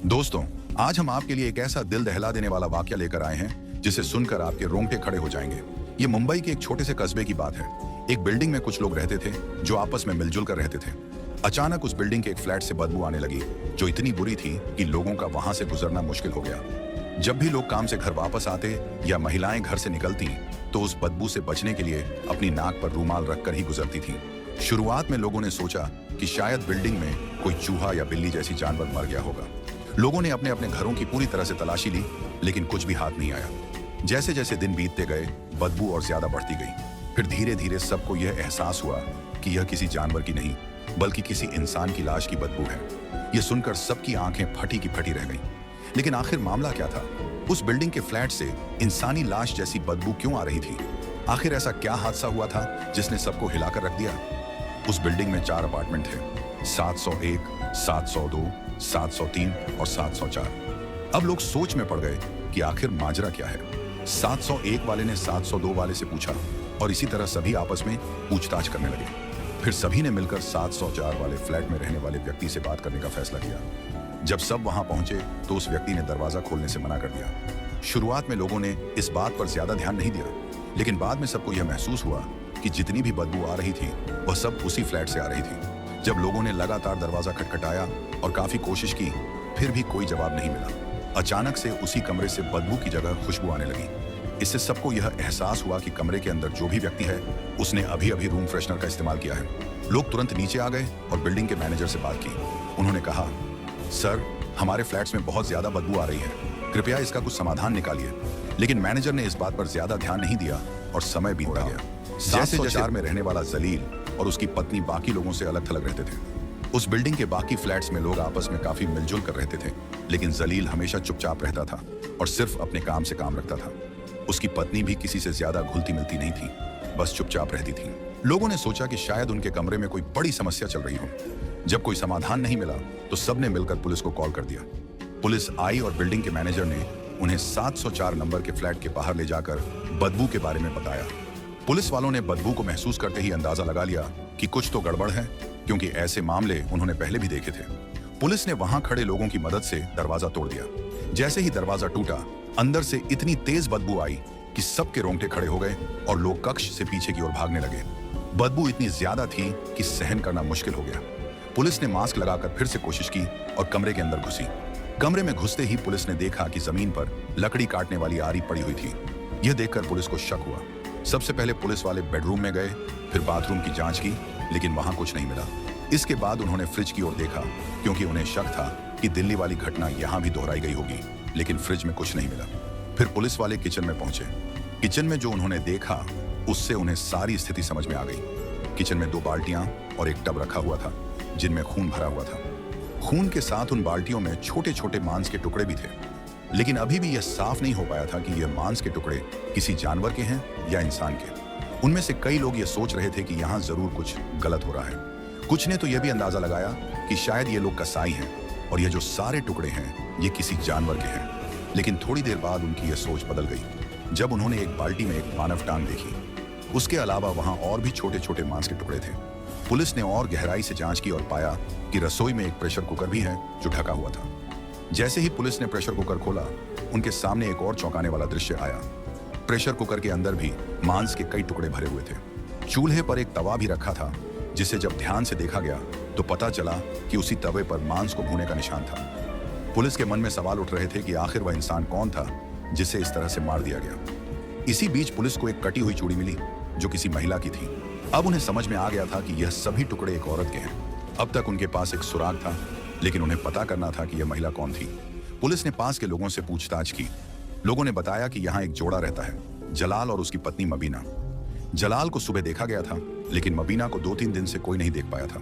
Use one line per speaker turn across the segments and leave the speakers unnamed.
दोस्तों, आज हम आपके लिए एक ऐसा दिल दहला देने वाला वाकया लेकर आए हैं जिसे सुनकर आपके रोंगटे खड़े हो जाएंगे। ये मुंबई के एक छोटे से कस्बे की बात है। एक बिल्डिंग में कुछ लोग रहते थे जो आपस में मिलजुल कर रहते थे। अचानक उस बिल्डिंग के एक फ्लैट से बदबू आने लगी जो इतनी बुरी थी कि लोगों का वहां से गुजरना मुश्किल हो गया। जब भी लोग काम से घर वापस आते या महिलाएं घर से निकलती तो उस बदबू से बचने के लिए अपनी नाक पर रूमाल रखकर ही गुजरती थी। शुरुआत में लोगों ने सोचा कि शायद बिल्डिंग में कोई चूहा या बिल्ली जैसी जानवर मर गया होगा। लोगों ने अपने अपने घरों की पूरी तरह से तलाशी ली, लेकिन कुछ भी हाथ नहीं आया। जैसे जैसे दिन बीतते गए, बदबू और ज्यादा बढ़ती गई। फिर धीरे धीरे सबको यह एहसास हुआ कि यह किसी जानवर की नहीं, बल्कि किसी इंसान की लाश की बदबू है। यह सुनकर सबकी आंखें फटी की फटी रह गईं। लेकिन आखिर मामला क्या था? उस बिल्डिंग के फ्लैट से इंसानी लाश जैसी बदबू क्यों आ रही थी? आखिर ऐसा क्या हादसा हुआ था जिसने सबको हिलाकर रख दिया? उस बिल्डिंग में 4 अपार्टमेंट थे, 701, 702, 703 और 704। अब लोग सोच में पड़ गए कि आखिर माजरा क्या है। 701 वाले ने 702 वाले से पूछा और इसी तरह सभी आपस में पूछताछ करने लगे। फिर सभी ने मिलकर 704 वाले फ्लैट में रहने वाले व्यक्ति से बात करने का फैसला किया। जब सब वहां पहुंचे तो उस व्यक्ति ने दरवाजा खोलने से मना कर दिया। शुरुआत में लोगों ने इस बात पर ज्यादा ध्यान नहीं दिया, लेकिन बाद में सबको यह महसूस हुआ कि जितनी भी बदबू आ रही थी वह सब उसी फ्लैट से आ रही थी। जब लोगों ने लगातार दरवाजा खटखटाया और काफी कोशिश की, फिर भी कोई जवाब नहीं मिला। अचानक से उसी कमरे से बदबू की जगह खुशबू आने लगी। इससे सबको यह एहसास हुआ कि कमरे के अंदर जो भी व्यक्ति है उसने अभी अभी रूम फ्रेशनर का इस्तेमाल किया है। लोग तुरंत नीचे आ गए और बिल्डिंग के मैनेजर से बात की। उन्होंने कहा, सर, हमारे फ्लैट्स में बहुत ज्यादा बदबू आ रही है, कृपया इसका कुछ समाधान निकालिए। लेकिन मैनेजर ने इस बात पर ज्यादा ध्यान नहीं दिया और समय बीतता गया। जैसे 704 में रहने वाला जलील और उसकी पत्नी बाकी लोगों से अलग थलग रहते थे। उस बिल्डिंग के बाकी फ्लैट्स में लोग आपस में काफी मिलजुल कर रहते थे, लेकिन जलील हमेशा चुपचाप रहता था और सिर्फ अपने काम से काम रखता था। उसकी पत्नी भी किसी से ज्यादा घुलती मिलती नहीं थी, बस चुपचाप रहती थी। लोगों ने सोचा कि शायद उनके कमरे में कोई बड़ी समस्या चल रही हो। जब कोई समाधान नहीं मिला तो सबने मिलकर पुलिस को कॉल कर दिया। पुलिस आई और बिल्डिंग के मैनेजर ने उन्हें 704 नंबर के फ्लैट के बाहर ले जाकर बदबू के बारे में बताया। पुलिस वालों ने बदबू को महसूस करते ही अंदाजा लगा लिया कि कुछ तो गड़बड़ है, क्योंकि ऐसे मामले उन्होंने पहले भी देखे थे। पुलिस ने वहां खड़े लोगों की मदद से दरवाजा तोड़ दिया। जैसे ही दरवाजा टूटा, अंदर से इतनी तेज बदबू आई कि सबके रोंगटे खड़े हो गए और लोग कक्ष से पीछे की ओर भागने लगे। बदबू इतनी ज्यादा थी कि सहन करना मुश्किल हो गया। पुलिस ने मास्क लगाकर फिर से कोशिश की और कमरे के अंदर घुसी। कमरे में घुसते ही पुलिस ने देखा कि जमीन पर लकड़ी काटने वाली आरी पड़ी हुई थी। यह देखकर पुलिस को शक हुआ। सबसे पहले पुलिस वाले बेडरूम में गए, फिर बाथरूम की जांच की, लेकिन वहां कुछ नहीं मिला। इसके बाद उन्होंने फ्रिज की ओर देखा, क्योंकि उन्हें शक था कि दिल्ली वाली घटना यहां भी दोहराई गई होगी, लेकिन फ्रिज में कुछ नहीं मिला। फिर पुलिस वाले किचन में पहुंचे। किचन में जो उन्होंने देखा उससे उन्हें सारी स्थिति समझ में आ गई। किचन में 2 बाल्टियां और एक टब रखा हुआ था जिनमें खून भरा हुआ था। खून के साथ उन बाल्टियों में छोटे छोटे मांस के टुकड़े भी थे, लेकिन अभी भी यह साफ नहीं हो पाया था कि यह मांस के टुकड़े किसी जानवर के हैं या इंसान के। उनमें से कई लोग यह सोच रहे थे कि यहाँ जरूर कुछ गलत हो रहा है। कुछ ने तो यह भी अंदाजा लगाया कि शायद ये लोग कसाई हैं और ये जो सारे टुकड़े हैं ये किसी जानवर के हैं। लेकिन थोड़ी देर बाद उनकी यह सोच बदल गई जब उन्होंने एक बाल्टी में एक मानव टांग देखी। उसके अलावा वहां और भी छोटे छोटे मांस के टुकड़े थे। पुलिस ने और गहराई से जांच की और पाया कि रसोई में एक प्रेशर कुकर भी है जो ढका हुआ था। जैसे ही पुलिस ने प्रेशर कुकर खोला, उनके सामने एक और चौंकाने वाला दृश्य आया। प्रेशर कुकर के अंदर भी मांस के कई टुकड़े भरे हुए थे। चूल्हे पर एक तवा भी रखा था, जिसे जब ध्यान से देखा गया तो पता चला कि उसी तवे पर मांस को भूने का निशान था। पुलिस के मन में सवाल उठ रहे थे कि आखिर वह इंसान कौन था जिसे इस तरह से मार दिया गया। इसी बीच पुलिस को एक कटी हुई चूड़ी मिली जो किसी महिला की थी। अब उन्हें समझ में आ गया था कि यह सभी टुकड़े एक औरत के हैं। अब तक उनके पास एक सुराग था, लेकिन उन्हें पता करना था कि यह महिला कौन थी। पुलिस ने पास के लोगों से पूछताछ की। लोगों ने बताया कि यहाँ एक जोड़ा रहता है, जलाल और उसकी पत्नी मबीना। जलाल को सुबह देखा गया था, लेकिन मबीना को 2-3 दिन से कोई नहीं देख पाया था।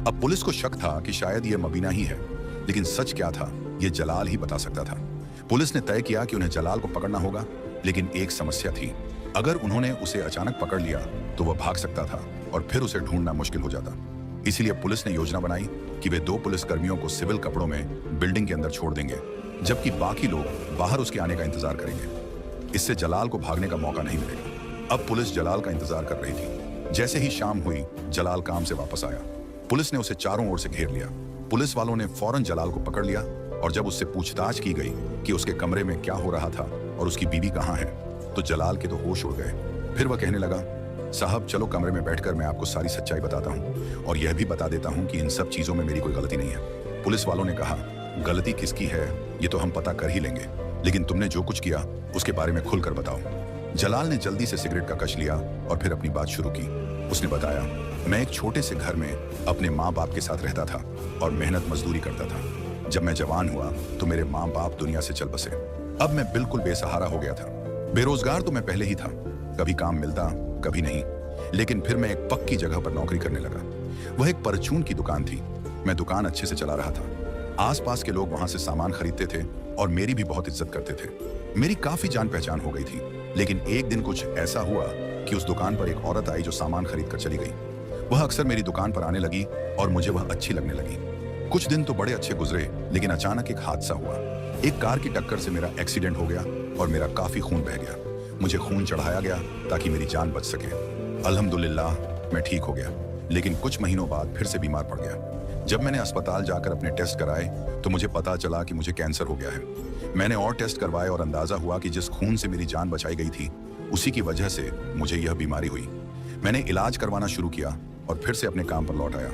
अब पुलिस को शक था कि शायद यह मबीना ही है, लेकिन सच क्या था यह जलाल ही बता सकता था। पुलिस ने तय किया कि उन्हें जलाल को पकड़ना होगा, लेकिन एक समस्या थी। अगर उन्होंने उसे अचानक पकड़ लिया तो वह भाग सकता था और फिर उसे ढूंढना मुश्किल हो जाता। इसीलिए पुलिस ने योजना बनाई कि वे 2 पुलिसकर्मियों को सिविल कपड़ों में बिल्डिंग के अंदर छोड़ देंगे, जबकि बाकी लोग बाहर उसके आने का इंतजार करेंगे। इससे जलाल को भागने का मौका नहीं मिलेगा। अब पुलिस जलाल का इंतजार कर रही थी। जैसे ही शाम हुई, जलाल काम से वापस आया। पुलिस ने उसे चारों ओर से घेर लिया। पुलिस वालों ने फौरन जलाल को पकड़ लिया और जब उससे पूछताछ की गई कि उसके कमरे में क्या हो रहा था और उसकी बीवी कहाँ है, तो जलाल के तो होश उड़ गए। फिर वह कहने लगा, साहब चलो कमरे में बैठकर मैं आपको सारी सच्चाई बताता हूँ और यह भी बता देता हूँ कि इन सब चीजों में मेरी कोई गलती नहीं है। पुलिस वालों ने कहा, गलती किसकी है ये तो हम पता कर ही लेंगे, लेकिन तुमने जो कुछ किया उसके बारे में खुलकर बताओ। जलाल ने जल्दी से सिगरेट का कश लिया और फिर अपनी बात शुरू की। उसने बताया, मैं एक छोटे से घर में अपने माँ बाप के साथ रहता था और मेहनत मजदूरी करता था। जब मैं जवान हुआ तो मेरे माँ बाप दुनिया से चल बसे। अब मैं बिल्कुल बेसहारा हो गया था। बेरोजगार तो मैं पहले ही था, कभी काम मिलता कभी नहीं, लेकिन फिर मैं एक पक्की जगह पर नौकरी करने लगा। वह एक परचून की दुकान थी। मैं दुकान अच्छे से चला रहा था। आसपास के लोग वहां से सामान खरीदते थे और मेरी भी बहुत इज्जत करते थे। मेरी काफी जान पहचान हो गई थी, लेकिन एक दिन कुछ ऐसा हुआ कि उस दुकान पर एक औरत आई जो सामान खरीद कर चली गई। वह अक्सर मेरी दुकान पर आने लगी और मुझे वह अच्छी लगने लगी। कुछ दिन तो बड़े अच्छे गुजरे, लेकिन अचानक एक हादसा हुआ। एक कार की टक्कर से मेरा एक्सीडेंट हो गया और मेरा काफी खून बह गया। मुझे खून चढ़ाया गया ताकि मेरी जान बच सके। अल्हम्दुलिल्लाह मैं ठीक हो गया, लेकिन कुछ महीनों बाद फिर से बीमार पड़ गया। जब मैंने अस्पताल जाकर अपने टेस्ट कराए तो मुझे पता चला कि मुझे कैंसर हो गया है। मैंने और टेस्ट करवाए और अंदाजा हुआ कि जिस खून से मेरी जान बचाई गई थी उसी की वजह से मुझे यह बीमारी हुई। मैंने इलाज करवाना शुरू किया और फिर से अपने काम पर लौट आया।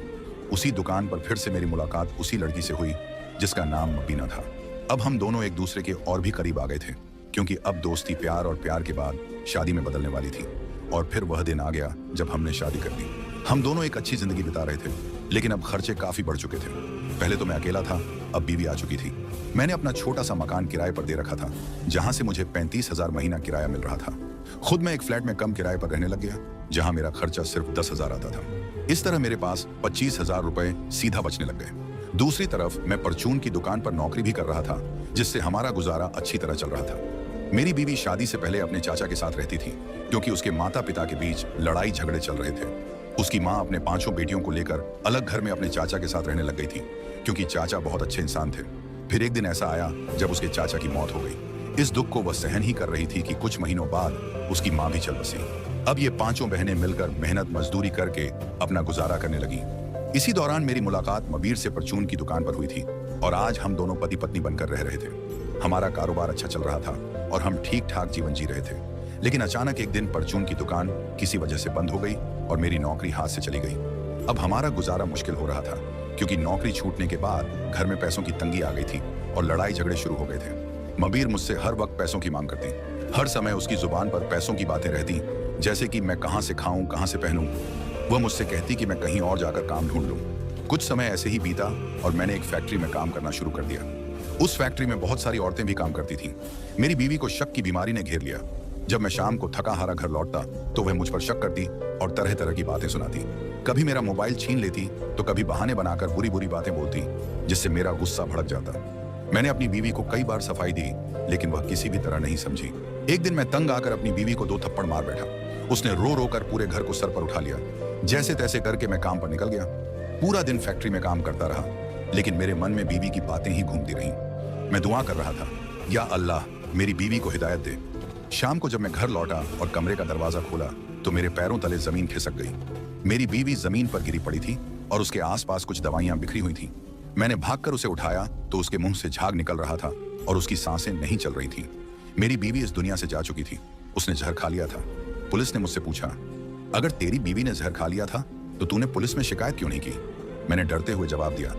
उसी दुकान पर फिर से मेरी मुलाकात उसी लड़की से हुई जिसका नाम मबीना था। अब हम दोनों एक दूसरे के और भी करीब आ गए थे, क्योंकि अब दोस्ती प्यार और प्यार के बाद शादी में बदलने वाली थी। और फिर वह दिन आ गया जब हमने शादी कर ली। हम दोनों एक अच्छी जिंदगी बिता रहे थे, लेकिन अब खर्चे काफी बढ़ चुके थे। पहले तो मैं अकेला था, अब बीवी आ चुकी थी। मैंने अपना छोटा सा मकान किराए पर दे रखा था, जहां से मुझे 35,000 महीना किराया मिल रहा था। खुद मैं एक फ्लैट में कम किराए पर रहने लग गया, जहां मेरा खर्चा सिर्फ 10,000 आता था। इस तरह मेरे पास 25,000 रुपए सीधा बचने लग गए। दूसरी तरफ मैं परचून की दुकान पर नौकरी भी कर रहा था, जिससे हमारा गुजारा अच्छी तरह चल रहा था। मेरी बीवी शादी से पहले अपने चाचा के साथ रहती थी, क्योंकि उसके माता पिता के बीच लड़ाई झगड़े चल रहे थे। उसकी माँ अपने 5 बेटियों को लेकर अलग घर में अपने चाचा के साथ रहने लग गई थी, क्योंकि चाचा बहुत अच्छे इंसान थे। फिर एक दिन ऐसा आया जब उसके चाचा की मौत हो गई। इस दुख को वह सहन ही कर रही थी कि कुछ महीनों बाद उसकी माँ भी चल बसी। अब ये 5 बहनें मिलकर मेहनत मजदूरी करके अपना गुजारा करने लगी। इसी दौरान मेरी मुलाकात मबीर से परचून की दुकान पर हुई थी और आज हम दोनों पति पत्नी बनकर रह रहे थे। हमारा कारोबार अच्छा चल रहा था और हम ठीक ठाक जीवन जी रहे थे। लेकिन अचानक एक दिन परचून की दुकान किसी वजह से बंद हो गई और मेरी नौकरी हाथ से चली गई। अब हमारा गुजारा मुश्किल हो रहा था, क्योंकि नौकरी छूटने के बाद घर में पैसों की तंगी आ गई थी और लड़ाई झगड़े शुरू हो गए थे। मबीर मुझसे हर वक्त पैसों की मांग करती। हर समय उसकी जुबान पर पैसों की बातें रहती, जैसे कि मैं कहाँ से खाऊं, कहाँ से पहनूं। वह मुझसे कहती कि मैं कहीं और जाकर काम ढूंढ लूं। कुछ समय ऐसे ही बीता और मैंने एक फैक्ट्री में काम करना शुरू कर दिया। उस फैक्ट्री में बहुत सारी औरतें भी काम करती थीं। मेरी बीवी को शक की बीमारी ने घेर लिया। जब मैं शाम को थका हारा घर लौटता तो वह मुझ पर शक करती और तरह तरह की बातें सुनाती। कभी मेरा मोबाइल छीन लेती तो कभी बहाने बनाकर बुरी बुरी बातें बोलती, जिससे मेरा गुस्सा भड़क जाता। मैंने अपनी बीवी को कई बार सफाई दी, लेकिन वह किसी भी तरह नहीं समझी। एक दिन मैं तंग आकर अपनी बीवी को 2 थप्पड़ मार बैठा। उसने रो रो कर पूरे घर को सर पर उठा लिया। जैसे तैसे करके मैं काम पर निकल गया। पूरा दिन फैक्ट्री में काम करता रहा, लेकिन मेरे मन में बीवी की बातें ही घूमती रहीं। मैं दुआ कर रहा था, या अल्लाह मेरी बीवी को हिदायत दे। शाम को जब मैं घर लौटा और कमरे का दरवाजा खोला तो मेरे पैरों तले जमीन खिसक गई। मेरी बीवी जमीन पर गिरी पड़ी थी और उसके आसपास कुछ दवाइयां बिखरी हुई थीं। मैंने भागकर उसे उठाया तो उसके मुंह से झाग निकल रहा था और उसकी सांसें नहीं चल रही थीं। मेरी बीवी इस दुनिया से जा चुकी थी। उसने जहर खा लिया था। पुलिस ने मुझसे पूछा, अगर तेरी बीवी ने जहर खा लिया था तो तूने पुलिस में शिकायत क्यों नहीं की? मैंने डरते हुए जवाब दिया,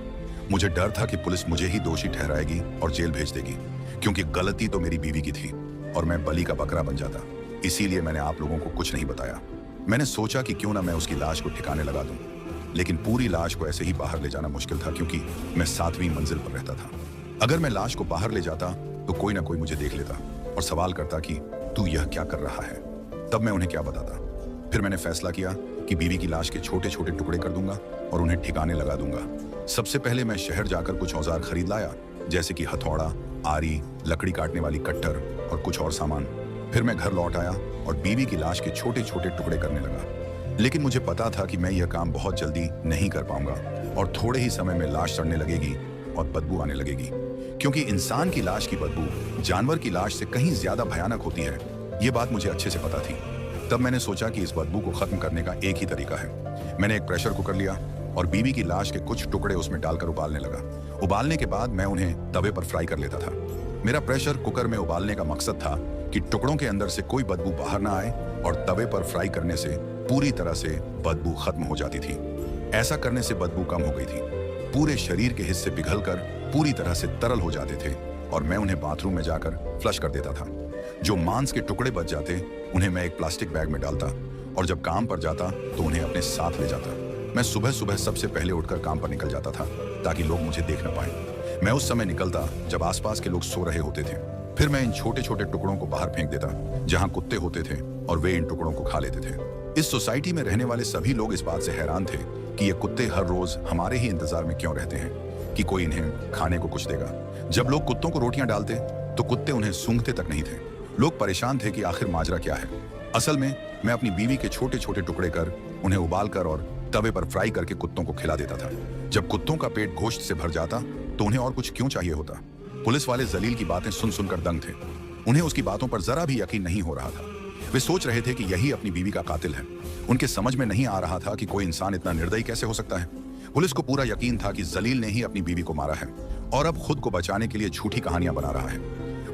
मुझे डर था कि पुलिस मुझे ही दोषी ठहराएगी और जेल भेज देगी, क्योंकि गलती तो मेरी बीवी की थी और मैं बलि का बकरा बन जाता। इसीलिए मैंने आप लोगों को कुछ नहीं बताया। मैंने सोचा कि क्यों ना मैं उसकी लाश को ठिकाने लगा दूं, लेकिन पूरी लाश को ऐसे ही बाहर ले जाना मुश्किल था, क्योंकि मैं 7वीं मंजिल पर रहता था। अगर मैं लाश को बाहर ले जाता तो कोई ना कोई मुझे देख लेता और सवाल करता कि तू यह क्या कर रहा है। तब मैं उन्हें क्या बताता। फिर मैंने फैसला किया कि बीवी की लाश के छोटे छोटे टुकड़े कर दूंगा और उन्हें ठिकाने लगा दूंगा। सबसे पहले मैं शहर जाकर कुछ औजार खरीद लाया, जैसे कि हथौड़ा, आरी, लकड़ी काटने वाली कट्टर और कुछ और सामान। फिर मैं घर लौट आया और बीवी की लाश के छोटे छोटे टुकड़े करने लगा। लेकिन मुझे पता था कि मैं यह काम बहुत जल्दी नहीं कर पाऊंगा और थोड़े ही समय में लाश सड़ने लगेगी और बदबू आने लगेगी, क्योंकि इंसान की लाश की बदबू जानवर की लाश से कहीं ज्यादा भयानक होती है। ये बात मुझे अच्छे से पता थी। तब मैंने सोचा कि इस बदबू को खत्म करने का एक ही तरीका है। मैंने एक प्रेशर कुकर लिया और बीवी की लाश के कुछ टुकड़े उसमें डालकर उबालने लगा। उबालने के बाद मैं उन्हें तवे पर फ्राई कर लेता था। मेरा प्रेशर कुकर में उबालने का मकसद था कि टुकड़ों के अंदर से कोई बदबू बाहर ना आए और तवे पर फ्राई करने से पूरी तरह से बदबू खत्म हो जाती थी। ऐसा करने से बदबू कम हो गई थी। पूरे शरीर के हिस्से पिघलकर पूरी तरह से तरल हो जाते थे और मैं उन्हें बाथरूम में जाकर फ्लश कर देता था। जो मांस के टुकड़े बच जाते उन्हें मैं एक प्लास्टिक बैग में डालता और जब काम पर जाता तो उन्हें अपने साथ ले जाता। मैं सुबह सुबह सबसे पहले उठकर काम पर निकल जाता था ताकि लोग मुझे देख न पाएं। मैं उस समय निकलता जब आसपास के लोग सो रहे होते थे। फिर मैं इन छोटे छोटे टुकड़ों को बाहर फेंक देता जहां कुत्ते होते थे और वे इन टुकड़ों को खा लेते थे। इस सोसाइटी में रहने वाले सभी लोग इस बात से हैरान थे कि ये कुत्ते हर रोज हमारे ही इंतजार में क्यों रहते हैं कि कोई इन्हें खाने को कुछ देगा। जब लोग कुत्तों को रोटियां डालते तो कुत्ते उन्हें सूंघते तक नहीं थे। लोग परेशान थे कि आखिर माजरा क्या है। असल में मैं अपनी बीवी के छोटे छोटे टुकड़े कर उन्हें उबाल कर और तवे पर फ्राई करके कुत्तों को खिला देता था। जब कुत्तों का पेट गोश्त से भर जाता तो उन्हें और कुछ क्यों चाहिए होता। पुलिस वाले जलील की बातें सुन सुनकर दंग थे। उन्हें उसकी बातों पर जरा भी यकीन नहीं हो रहा था। वे सोच रहे थे कि यही अपनी बीवी का कातिल है। उनके समझ में नहीं आ रहा था कि कोई इंसान इतना निर्दयी कैसे हो सकता है। पुलिस को पूरा यकीन था कि जलील ने ही अपनी बीवी को मारा है और अब खुद को बचाने के लिए झूठी कहानियां बना रहा है।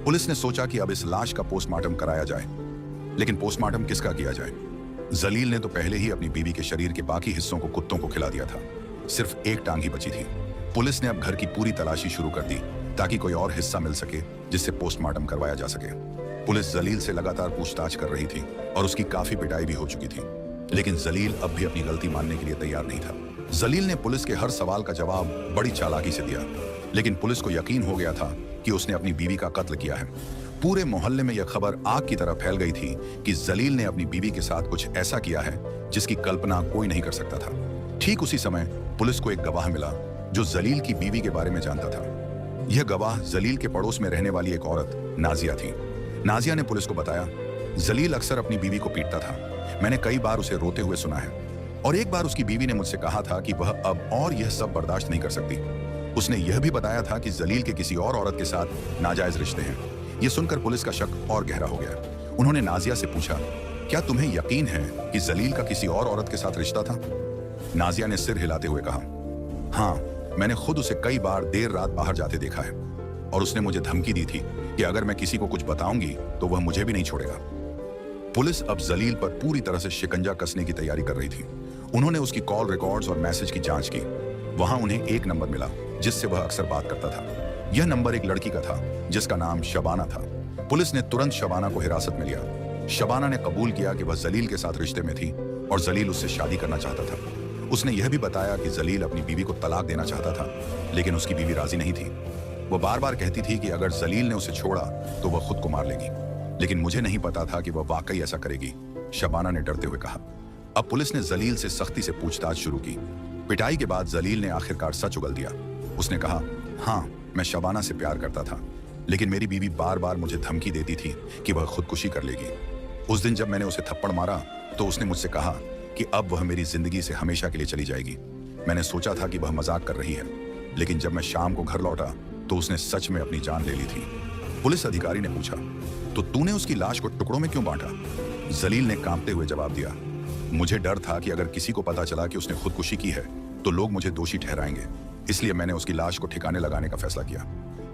पुलिस ने सोचा कि अब इस लाश का पोस्टमार्टम कराया जाए, लेकिन पोस्टमार्टम किसका किया जाए। जलील ने तो पहले ही अपनी बीवी के शरीर के बाकी हिस्सों को कुत्तों को खिला दिया था। सिर्फ एक टांग ही बची थी। पुलिस ने अब घर की पूरी तलाशी शुरू कर दी ताकि कोई और हिस्सा मिल सके जिससे पोस्टमार्टम करवाया जा सके। पुलिस जलील से लगातार पूछताछ कर रही थी और उसकी काफी पिटाई भी हो चुकी थी, लेकिन जलील अब भी अपनी गलती मानने के लिए तैयार नहीं था। जलील ने पुलिस के हर सवाल का जवाब बड़ी चालाकी से दिया, लेकिन पुलिस को यकीन हो गया था कि उसने अपनी बीवी का कत्ल किया है। पूरे मोहल्ले में यह खबर आग की तरह फैल गई थी कि जलील ने अपनी बीवी के साथ कुछ ऐसा किया है जिसकी कल्पना कोई नहीं कर सकता था। ठीक उसी समय पुलिस को एक गवाह मिला जो जलील की बीवी के बारे में जानता था। यह गवाह जलील के पड़ोस में रहने वाली एक औरत नाजिया थी। नाजिया ने पुलिस को बताया, जलील अक्सर अपनी बीवी को पीटता था। मैंने कई बार उसे रोते हुए सुना है और एक बार उसकी बीवी ने मुझसे कहा था कि वह अब और यह सब बर्दाश्त नहीं कर सकती। उसने यह भी बताया था कि जलील के किसी और औरत के साथ नाजायज रिश्ते हैं। यह सुनकर पुलिस का शक और गहरा हो गया। उन्होंने नाजिया से पूछा, क्या तुम्हें यकीन है कि जलील का किसी और औरत के साथ रिश्ता था? नाजिया ने सिर हिलाते हुए कहा, हाँ, मैंने खुद उसे कई बार देर रात बाहर जाते देखा है और उसने मुझे धमकी दी थी कि अगर मैं किसी को कुछ बताऊंगी तो वह मुझे भी नहीं छोड़ेगा। पुलिस अब जलील पर पूरी तरह से शिकंजा कसने की तैयारी कर रही थी। उन्होंने उसकी कॉल रिकॉर्ड्स और मैसेज की जांच की। वहां उन्हें एक नंबर मिला जिससे वह अक्सर बात करता था। यह नंबर एक लड़की का था जिसका नाम शबाना था। पुलिस ने तुरंत शबाना को हिरासत में लिया। शबाना ने कबूल किया कि वह जलील के साथ रिश्ते में थी और जलील उससे शादी करना चाहता था। उसने यह भी बताया कि जलील अपनी बीवी को तलाक देना चाहता था, लेकिन उसकी बीवी राजी नहीं थी। वो बार बार कहती थी कि अगर जलील ने उसे छोड़ा तो वह खुद को मार लेगी, लेकिन मुझे नहीं पता था कि वह वाकई ऐसा करेगी, शबाना ने डरते हुए कहा। अब पुलिस ने जलील से सख्ती से पूछताछ शुरू की। पिटाई के बाद जलील ने आखिरकार सच उगल दिया। उसने कहा, हाँ, मैं शबाना से प्यार करता था, लेकिन मेरी बीवी बार बार मुझे धमकी देती थी कि वह खुदकुशी कर लेगी। उस दिन जब मैंने उसे थप्पड़ मारा तो उसने मुझसे कहा कि अब वह मेरी जिंदगी से हमेशा के लिए चली जाएगी। मैंने सोचा था कि वह मजाक कर रही है, लेकिन जब मैं शाम को घर लौटा तो उसने सच में अपनी जान ले ली थी। पुलिस अधिकारी ने पूछा, तो तूने उसकी लाश को टुकड़ों में क्यों बांटा? जलील ने कांपते हुए जवाब दिया, मुझे डर था कि अगर किसी को पता चला कि उसने खुदकुशी की है तो लोग मुझे दोषी ठहराएंगे, इसलिए मैंने उसकी लाश को ठिकाने लगाने का फैसला किया।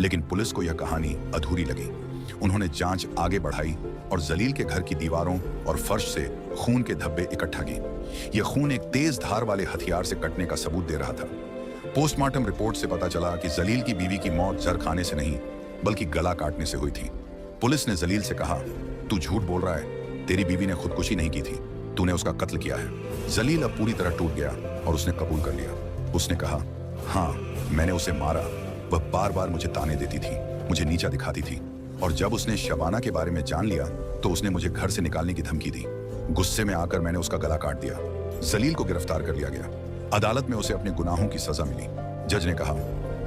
लेकिन पुलिस को यह कहानी अधूरी लगी। उन्होंने जांच आगे बढ़ाई और जलील के घर की दीवारों और फर्श से खून के धब्बे इकट्ठा किए। यह खून एक तेज धार वाले हथियार से कटने का सबूत दे रहा था। पोस्टमार्टम रिपोर्ट से पता चला कि जलील की बीवी की मौत जहर खाने से नहीं बल्कि गला काटने से हुई थी। पुलिस ने जलील से कहा, तू झूठ बोल रहा है, तेरी बीवी ने खुदकुशी नहीं की थी, तूने उसका कत्ल किया है। जलील अब पूरी तरह टूट गया और उसने कबूल कर लिया। उसने कहा, हाँ, मैंने उसे मारा। वह बार बार मुझे ताने देती थी, मुझे नीचा दिखाती थी, और जब उसने शबाना के बारे में जान लिया तो उसने मुझे घर से निकालने की धमकी दी। गुस्से में आकर मैंने उसका गला काट दिया। जलील को गिरफ्तार कर लिया गया। अदालत में उसे अपने गुनाहों की सजा मिली। जज ने कहा,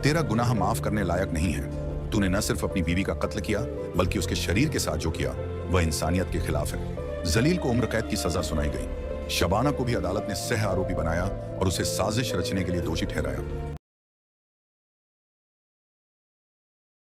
तेरा गुनाह माफ करने लायक नहीं है। तूने न सिर्फ अपनी बीवी का कत्ल किया बल्कि उसके शरीर के साथ जो किया वह इंसानियत के खिलाफ है। जलील को उम्र कैद की सजा सुनाई गई। शबाना को भी अदालत ने सह आरोपी बनाया और उसे साजिश रचने के लिए दोषी ठहराया।